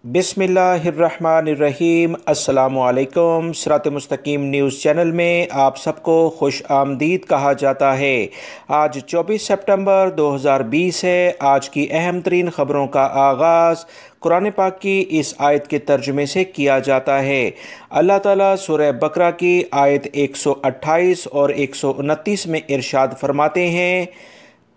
बिस्मिल्लाहिर्रहमानिर्रहीम। अस्सलामुअलैकुम। सिरात मुस्तकीम न्यूज़ चैनल में आप सबको खुश आमदीद कहा जाता है। आज 24 सितंबर 2020 है। आज की अहम तरीन ख़बरों का आगाज़ कुरान पाक की इस आयत के तर्जुमे से किया जाता है। अल्लाह ताला सूरह बकरा की आयत 128 और 129 में इरशाद फरमाते हैं,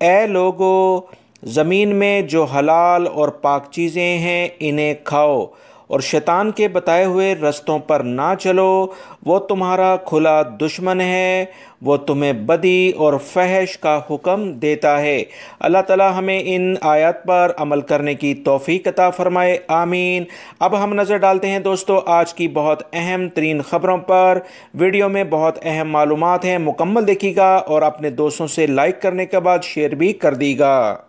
ए लोगो, ज़मीन में जो हलाल और पाक चीज़ें हैं इन्हें खाओ और शैतान के बताए हुए रस्तों पर ना चलो, वो तुम्हारा खुला दुश्मन है, वो तुम्हें बदी और फहश का हुक्म देता है। अल्लाह ताला हमें इन आयत पर अमल करने की तौफीक अता फरमाए, आमीन। अब हम नज़र डालते हैं दोस्तों आज की बहुत अहम तरीन ख़बरों पर। वीडियो में बहुत अहम मालूमात हैं, मुकम्मल देखिएगा और अपने दोस्तों से लाइक करने के बाद शेयर भी कर दीगा।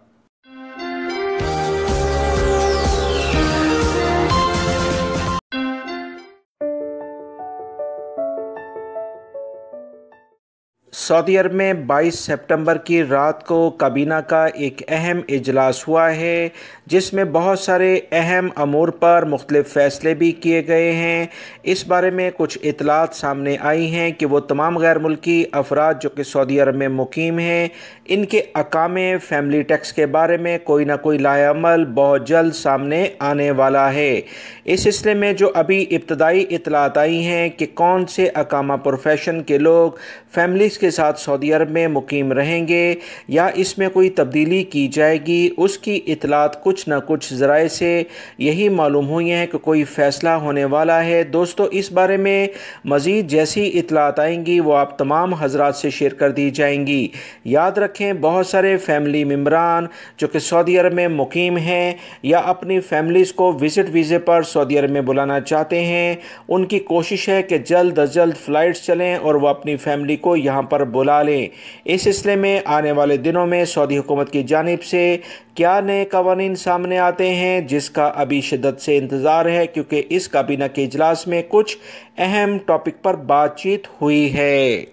सऊदी अरब में 22 सितंबर की रात को काबीना का एक अहम इजलास हुआ है, जिसमें बहुत सारे अहम अमूर पर मुख्तलिफ फ़ैसले भी किए गए हैं। इस बारे में कुछ इतलात सामने आई हैं कि वो तमाम गैर मुल्की अफराद जो कि सऊदी अरब में मुकीम हैं, इनके अकामे फ़ैमिली टैक्स के बारे में कोई ना कोई लाएअमल बहुत जल्द सामने आने वाला है। इस सिलसिले में जो अभी इब्तदाई इतलात आई हैं कि कौन से अकामा प्रोफेशन के लोग फैमिलीज़ के साथ सऊदी अरब में मुकीम रहेंगे या इसमें कोई तब्दीली की जाएगी, उसकी इतलात कुछ न कुछ ज़राए से यही मालूम हुई हैं कि कोई फ़ैसला होने वाला है। दोस्तों, इस बारे में मज़ीद जैसी इतलात आएंगी वो आप तमाम हजरात से शेयर कर दी जाएंगी। याद रखें, बहुत सारे फैमिली मेम्बरान जो कि सऊदी अरब में मुकीम हैं या अपनी फैमिलीज़ को विज़िट वीज़े पर सऊदी अरब में बुलाना चाहते हैं, उनकी कोशिश है कि जल्द अज जल्द फ़्लाइट्स चलें और वह अपनी फैमिली को यहाँ पर बुला लें। इस सिलसिले में आने वाले दिनों में सऊदी हुकूमत की जानिब से क्या नए कवानीन सामने आते हैं, जिसका अभी शिद्दत से इंतज़ार है, क्योंकि इस काबीना के इजलास में कुछ अहम टॉपिक पर बातचीत हुई है।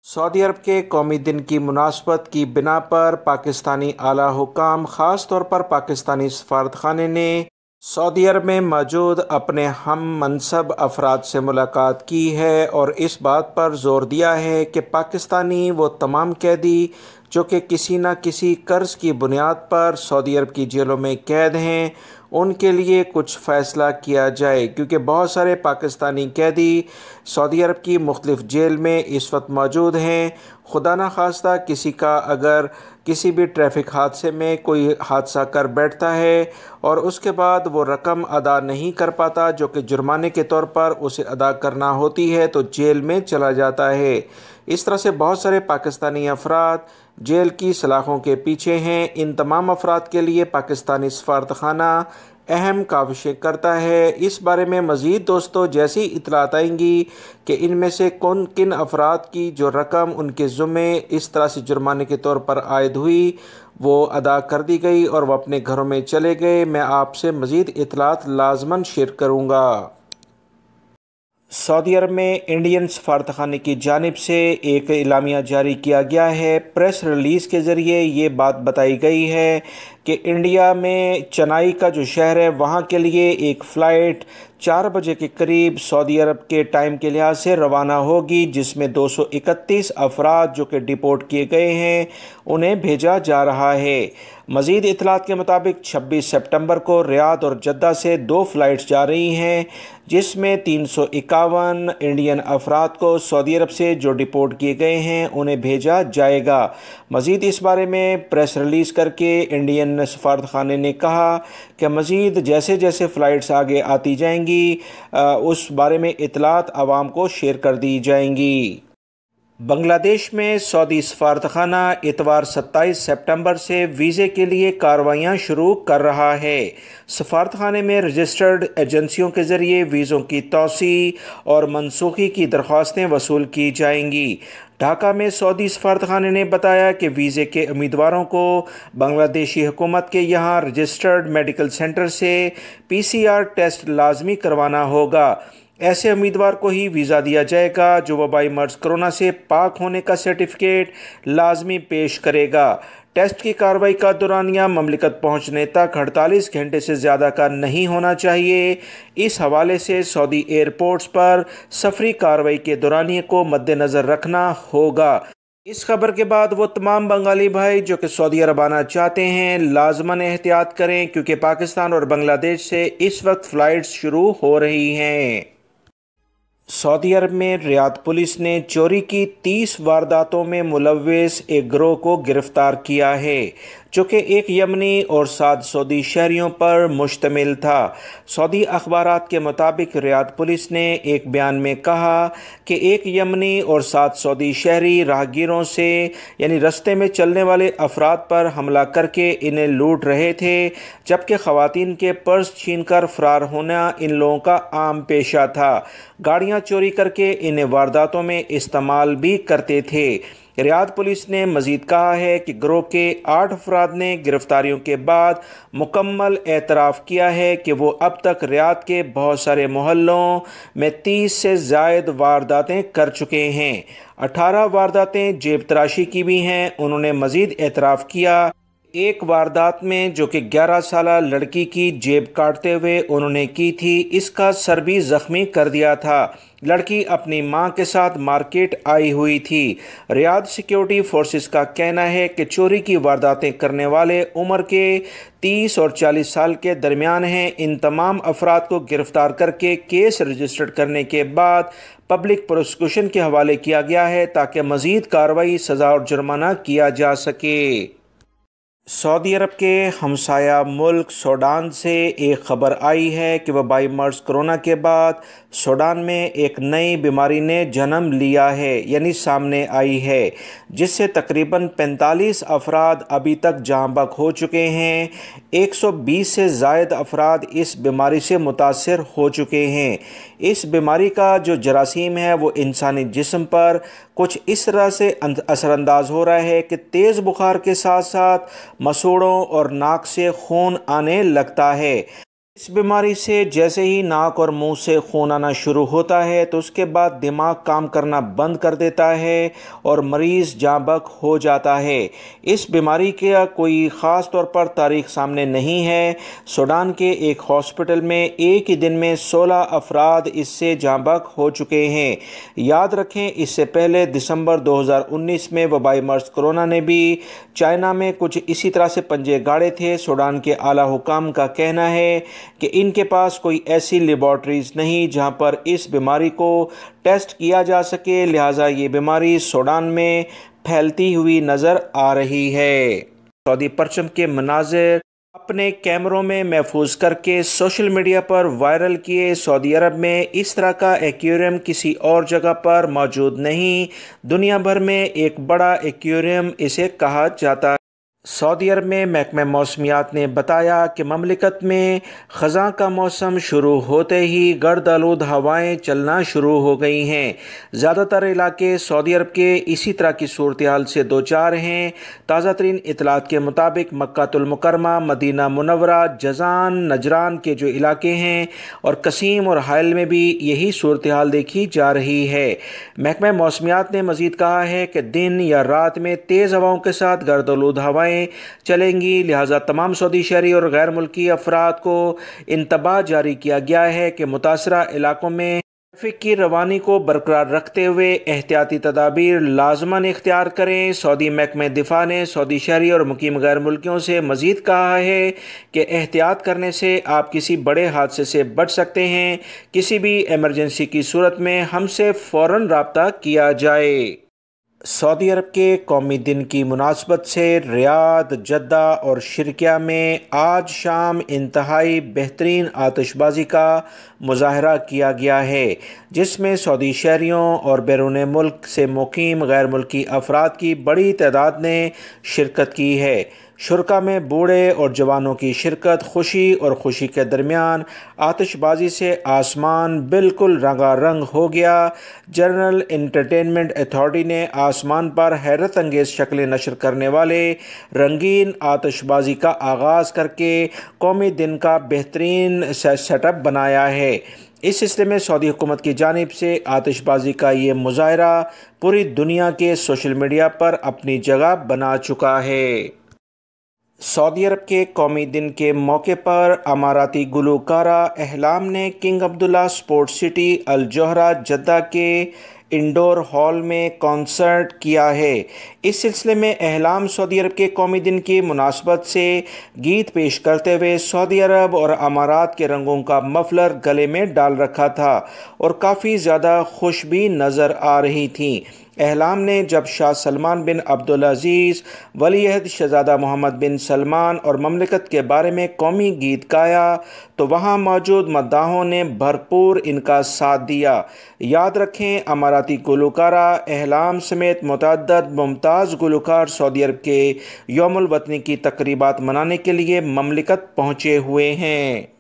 सऊदी अरब के कौमी दिन की मुनासबत की बिना पर पाकिस्तानी आला हुकाम, ख़ास तौर पर पाकिस्तानी सफारतखाने ने सऊदी अरब में मौजूद अपने हम मनसब अफराद से मुलाकात की है और इस बात पर ज़ोर दिया है कि पाकिस्तानी वो तमाम कैदी जो कि किसी न किसी कर्ज़ की बुनियाद पर सऊदी अरब की जेलों में कैद हैं, उनके लिए कुछ फ़ैसला किया जाए, क्योंकि बहुत सारे पाकिस्तानी कैदी सऊदी अरब की मुख्तलिफ़ जेल में इस वक्त मौजूद हैं। खुदा न खास्ता किसी का अगर किसी भी ट्रैफिक हादसे में कोई हादसा कर बैठता है और उसके बाद वो रकम अदा नहीं कर पाता जो कि जुर्माने के तौर पर उसे अदा करना होती है, तो जेल में चला जाता है। इस तरह से बहुत सारे पाकिस्तानी अफराद जेल की सलाखों के पीछे हैं। इन तमाम अफराद के लिए पाकिस्तानी सफारतखाना अहम काविशें करता है। इस बारे में मज़ीद दोस्तों जैसी इतलात आएंगी कि इनमें से कौन किन अफराद की जो रकम उनके ज़ुम्मे इस तरह से जुर्माने के तौर पर आयद हुई वो अदा कर दी गई और वह अपने घरों में चले गए, मैं आपसे मज़ीद इतलात लाजमन शेयर करूँगा। सऊदी अरब में इंडियन सफारतखाने की जानिब से एक इलामिया जारी किया गया है। प्रेस रिलीज़ के ज़रिए ये बात बताई गई है कि इंडिया में चेन्नई का जो शहर है वहाँ के लिए एक फ़्लाइट 4 बजे के करीब सऊदी अरब के टाइम के लिहाज से रवाना होगी, जिसमें 231 अफराद जो कि डिपोर्ट किए गए हैं उन्हें भेजा जा रहा है। मज़ीद इतलात के मुताबिक 26 सितंबर को रियाद और जद्दा से 2 फ़्लाइट्स जा रही हैं, जिसमें 351 इंडियन अफराद को सऊदी अरब से जो डिपोर्ट किए गए हैं उन्हें भेजा जाएगा। मज़ीद इस बारे में प्रेस रिलीज़ करके इंडियन सफारतखाने ने कहा कि मज़ीद जैसे जैसे फ़्लाइट्स आगे आती जाएंगी उस बारे में इतलात आवाम को शेयर कर दी जाएंगी। बांग्लादेश में सऊदी सफारतखाना इतवार 27 सितंबर से वीज़े के लिए कार्रवाइयाँ शुरू कर रहा है। सफारतखाने में रजिस्टर्ड एजेंसियों के ज़रिए वीज़ों की तौसी और मनसूखी की दरख्वास्तें वसूल की जाएंगी। ढाका में सऊदी सफारतखाने ने बताया कि वीज़े के उम्मीदवारों को बांग्लादेशी हुकूमत के यहाँ रजिस्टर्ड मेडिकल सेंटर से PCR टेस्ट लाजमी करवाना होगा। ऐसे उम्मीदवार को ही वीज़ा दिया जाएगा जो वबाई मर्ज़ कोरोना से पाक होने का सर्टिफिकेट लाजमी पेश करेगा। टेस्ट की कार्रवाई का दौरानिया ममलिकत पहुंचने तक 48 घंटे से ज़्यादा का नहीं होना चाहिए। इस हवाले से सऊदी एयरपोर्ट्स पर सफरी कार्रवाई के दौरानिए को मद्देनज़र रखना होगा। इस खबर के बाद वो तमाम बंगाली भाई जो कि सऊदी अरब आना चाहते हैं लाजमन एहतियात करें, क्योंकि पाकिस्तान और बांग्लादेश से इस वक्त फ़्लाइट्स शुरू हो रही हैं। सऊदी अरब में रियाद पुलिस ने चोरी की 30 वारदातों में मुलव्विस एक गिरोह को गिरफ्तार किया है, जो कि एक यमनी और 7 सऊदी शहरियों पर मुश्तमिल था। सऊदी अखबारात के मुताबिक रियाद पुलिस ने एक बयान में कहा कि एक यमनी और 7 सऊदी शहरी राहगीरों से यानी रास्ते में चलने वाले अफराद पर हमला करके इन्हें लूट रहे थे, जबकि ख़वातीन के पर्स छीनकर फरार होना इन लोगों का आम पेशा था। गाड़ियाँ चोरी करके इन्हें वारदातों में इस्तेमाल भी करते थे। रियाद पुलिस ने मज़ीद कहा है कि गिरोह के 8 अफराद ने गिरफ्तारियों के बाद मुकम्मल एतराफ़ किया है कि वो अब तक रियाद के बहुत सारे मोहल्लों में 30 से ज़ायद वारदातें कर चुके हैं। 18 वारदातें जेब तराशी की भी हैं। उन्होंने मज़ीद एतराफ़ किया एक वारदात में जो कि 11 साला लड़की की जेब काटते हुए उन्होंने की थी, इसका सर भी ज़ख्मी कर दिया था। लड़की अपनी मां के साथ मार्केट आई हुई थी। रियाद सिक्योरिटी फोर्सेस का कहना है कि चोरी की वारदातें करने वाले उम्र के 30 और 40 साल के दरमियान हैं। इन तमाम अफराद को गिरफ्तार करके केस रजिस्टर्ड करने के बाद पब्लिक प्रोसिक्यूशन के हवाले किया गया है, ताकि मज़ीद कार्रवाई, सज़ा और जुर्माना किया जा सके। सऊदी अरब के हमसाया मुल्क सूडान से एक ख़बर आई है कि वबाई मर्ज़ कोरोना के बाद सूडान में एक नई बीमारी ने जन्म लिया है, यानी सामने आई है, जिससे तकरीबन 45 अफराद अभी तक जाँ बहक हो चुके हैं। 120 से ज़ायद अफराद इस बीमारी से मुतासर हो चुके हैं। इस बीमारी का जो जरासीम है वो इंसानी जिस्म पर कुछ इस तरह से असरअंदाज हो रहा है कि तेज़ बुखार के साथ साथ मसूड़ों और नाक से खून आने लगता है। इस बीमारी से जैसे ही नाक और मुंह से खून आना शुरू होता है तो उसके बाद दिमाग काम करना बंद कर देता है और मरीज़ जाँ बहक हो जाता है। इस बीमारी का कोई ख़ास तौर पर तारीख सामने नहीं है। सूडान के एक हॉस्पिटल में एक ही दिन में 16 अफराद इससे जाँ बहक हो चुके हैं। याद रखें, इससे पहले दिसंबर 2019 में वबाई मर्ज़ कोरोना ने भी चाइना में कुछ इसी तरह से पंजे गाड़े थे। सूडान के आला हुकाम का कहना है कि इनके पास कोई ऐसी लेबॉर्ट्रीज़ नहीं जहां पर इस बीमारी को टेस्ट किया जा सके, लिहाजा ये बीमारी सूडान में फैलती हुई नज़र आ रही है। सऊदी परचम के मनाज़िर अपने कैमरों में महफूज करके सोशल मीडिया पर वायरल किए। सऊदी अरब में इस तरह का एक्वेरियम किसी और जगह पर मौजूद नहीं। दुनिया भर में एक बड़ा एक्वेरियम इसे कहा जाता है। सऊदी अरब में महकमा मौसमियात ने बताया कि ममलिकत में ख़ज़ां का मौसम शुरू होते ही गर्द आलूद हवाएँ चलना शुरू हो गई हैं। ज़्यादातर इलाके सऊदी अरब के इसी तरह की सूरत हाल से दो चार हैं। ताज़ा तरीन इतलात के मुताबिक मक्कातुल मुकर्रमा, मदीना मुनव्वरा, जज़ान, नजरान के जो इलाके हैं और कसीम और हाइल में भी यही सूरत हाल देखी जा रही है। महकमा मौसमियात ने मज़ीद कहा है कि दिन या रात में तेज़ हवाओं के साथ गर्द आलूद हवाएँ चलेंगी, लिहाजा तमाम सऊदी शहरी और गैर मुल्की अफराद को इंतबाह जारी किया गया है कि मुतासरा इलाकों में ट्रैफिक की रवानी को बरकरार रखते हुए एहतियाती तदाबीर लाजमन इख्तियार करें। सऊदी महकमे दिफा ने सऊदी शहरी और मुकीम गैर मुल्कियों से मज़ीद कहा है कि एहतियात करने से आप किसी बड़े हादसे से बच सकते हैं। किसी भी एमरजेंसी की सूरत में हमसे फ़ौरन रब्ता किया जाए। सऊदी अरब के कौमी दिन की मुनासबत से रियाद, जद्दा और शिरकिया में आज शाम इंतहाई बेहतरीन आतिशबाजी का मुजाहरा किया गया है, जिसमें सऊदी शहरियों और बैरून मुल्क से मुकीम गैर मुल्की अफराद की बड़ी तादाद ने शिरकत की है। शुरका में बूढ़े और जवानों की शिरकत, खुशी और खुशी के दरमियान आतिशबाजी से आसमान बिल्कुल रंगारंग हो गया। जनरल इंटरटेनमेंट अथॉरिटी ने आसमान पर हैरत अंगेज़ शक्लें नशर करने वाले रंगीन आतिशबाजी का आगाज़ करके कौमी दिन का बेहतरीन सेटअप बनाया है। इस सिलसिले में सऊदी हुकूमत की जानिब से आतिशबाजी का ये मुजाहरा पूरी दुनिया के सोशल मीडिया पर अपनी जगह बना चुका है। सऊदी अरब के कौमी दिन के मौके पर अमाराती गुलकारा अहलाम ने किंग अब्दुल्ला स्पोर्ट्स सिटी अल जोहरा जद्दा के इंडोर हॉल में कॉन्सर्ट किया है। इस सिलसिले में अहलाम सऊदी अरब के कौमी दिन की मुनासबत से गीत पेश करते हुए सऊदी अरब और अमारात के रंगों का मफलर गले में डाल रखा था और काफ़ी ज़्यादा खुश भी नज़र आ रही थी। अहलाम ने जब शाह सलमान बिन अब्दुल अजीज़, वलीअहद शहज़ादा मोहम्मद बिन सलमान और ममलिकत के बारे में कौमी गीत गाया तो वहाँ मौजूद मद्दाहों ने भरपूर इनका साथ दिया। याद रखें, अमाराती गुलकारा अहलाम समेत मुतअद्दिद मुमताज़ गुलकार सऊदी अरब के यौमुल वतनी की तकरीबात मनाने के लिए ममलिकत पहुँचे हुए हैं।